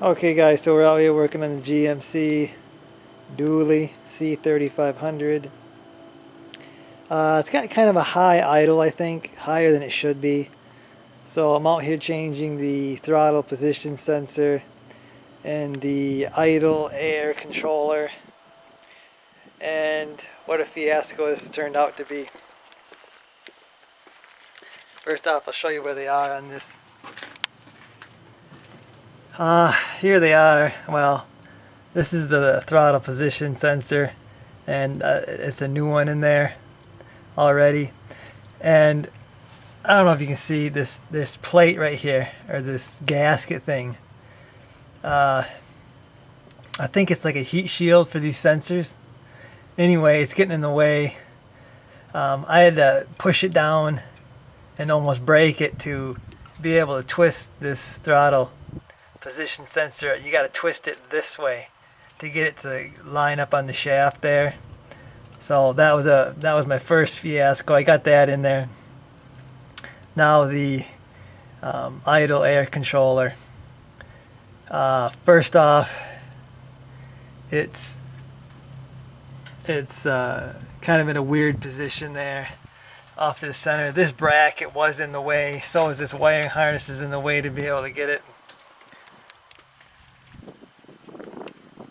Okay guys, so we're out here working on the GMC C3500. It's got kind of a high idle, I think, higher than it should be. So I'm out here changing the throttle position sensor and the idle air controller. And what a fiasco this turned out to be. First off, I'll show you where they are on this. Here they are. Well, this is the throttle position sensor, and it's a new one in there already. And I don't know if you can see this plate right here, or this gasket thing. I think it's like a heat shield for these sensors. Anyway, it's getting in the way. I had to push it down and almost break it to be able to twist this throttle position sensor. You got to twist it this way to get it to line up on the shaft there. So that was my first fiasco. I got that in there. Now the idle air controller. First off, it's kind of in a weird position there off to the center. This bracket was in the way, so is this wiring harness is in the way to be able to get it.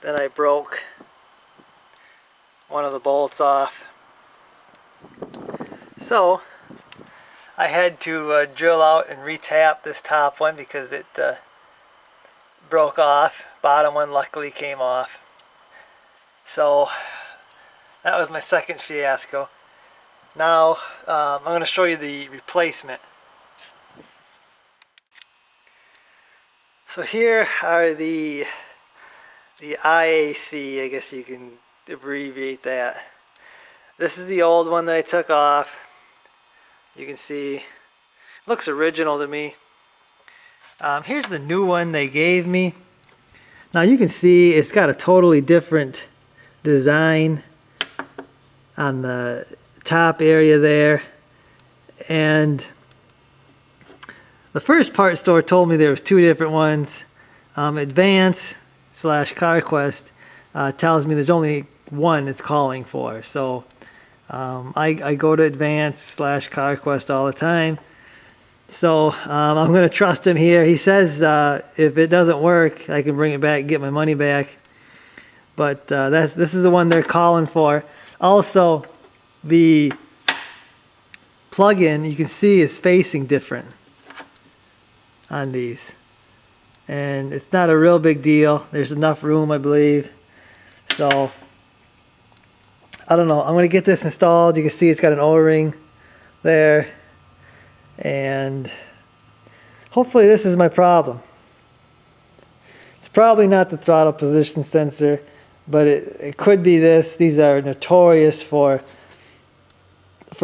Then I broke one of the bolts off, so I had to drill out and retap this top one because it broke off. Bottom one luckily came off. So that was my second fiasco. Now I'm going to show you the replacement. So here are the IAC, I guess you can abbreviate that. This is the old one that I took off. You can see, looks original to me. Here's the new one they gave me. Now you can see it's got a totally different design on the top area there. And the first part store told me there was two different ones. Advance / CarQuest tells me there's only one it's calling for. So I go to Advance / CarQuest all the time. So I'm going to trust him here. He says if it doesn't work, I can bring it back and get my money back. But this is the one they're calling for. Also, the plug-in, you can see, is facing different on these. And it's not a real big deal. There's enough room, I believe. So I don't know. I'm going to get this installed. You can see it's got an O-ring there. And hopefully this is my problem. It's probably not the throttle position sensor, but it could be this. These are notorious for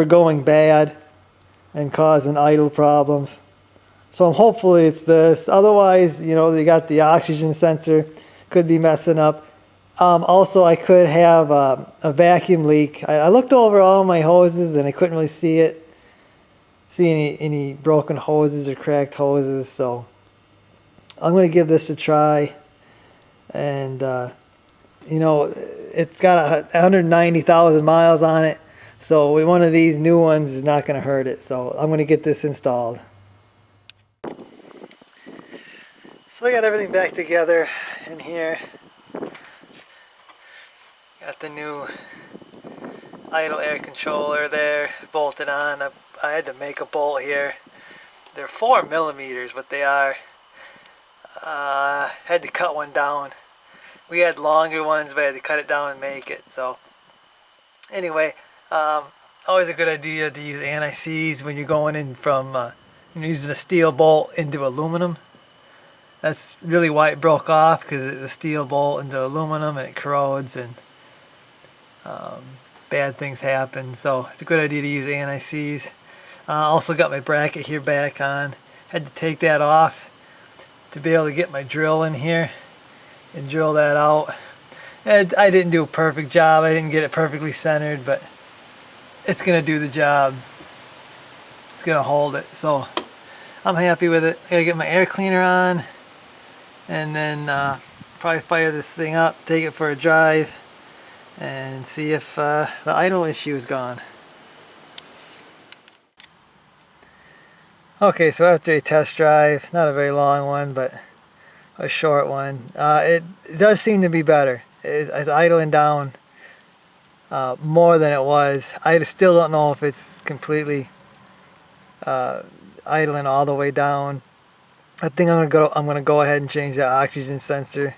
going bad and causing idle problems. So hopefully it's this. Otherwise, you know, they got the oxygen sensor, could be messing up. Also, I could have a vacuum leak. I looked over all my hoses and I couldn't really see any broken hoses or cracked hoses. So I'm going to give this a try. And you know, it's got 190,000 miles on it. So one of these new ones is not going to hurt it. So I'm going to get this installed. So I got everything back together in here. Got the new idle air controller there bolted on. I had to make a bolt here. They're 4 millimeters, but they are. Had to cut one down. We had longer ones, but I had to cut it down and make it. So anyway, always a good idea to use anti-seize when you're going in from using a steel bolt into aluminum. That's really why it broke off, because it's a steel bolt into aluminum and it corrodes and bad things happen. So it's a good idea to use anti-seize. Also got my bracket here back on. Had to take that off to be able to get my drill in here and drill that out. And I didn't do a perfect job. I didn't get it perfectly centered, but it's going to do the job. It's going to hold it. So I'm happy with it. I got to get my air cleaner on and then probably fire this thing up, take it for a drive, and see if the idle issue is gone. Okay, so after a test drive, not a very long one, but a short one, it does seem to be better. It's idling down more than it was. I still don't know if it's completely idling all the way down. I think I'm gonna go ahead and change the oxygen sensor,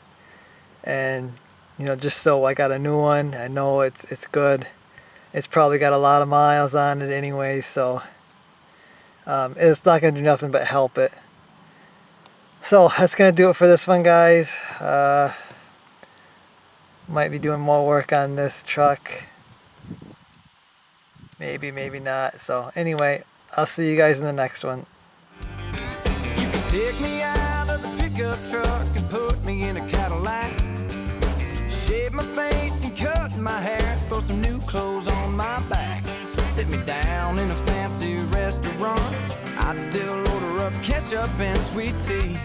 and you know, just so I got a new one. I know it's good. It's probably got a lot of miles on it anyway, so it's not going to do nothing but help it. So that's going to do it for this one, guys. Might be doing more work on this truck. Maybe, maybe not. So anyway, I'll see you guys in the next one. You can take me out of the pickup truck and put me in a Cadillac. Shave my face and cut my hair, throw some new clothes on my back. Sit me down in a fancy restaurant, I'd still order up ketchup and sweet tea.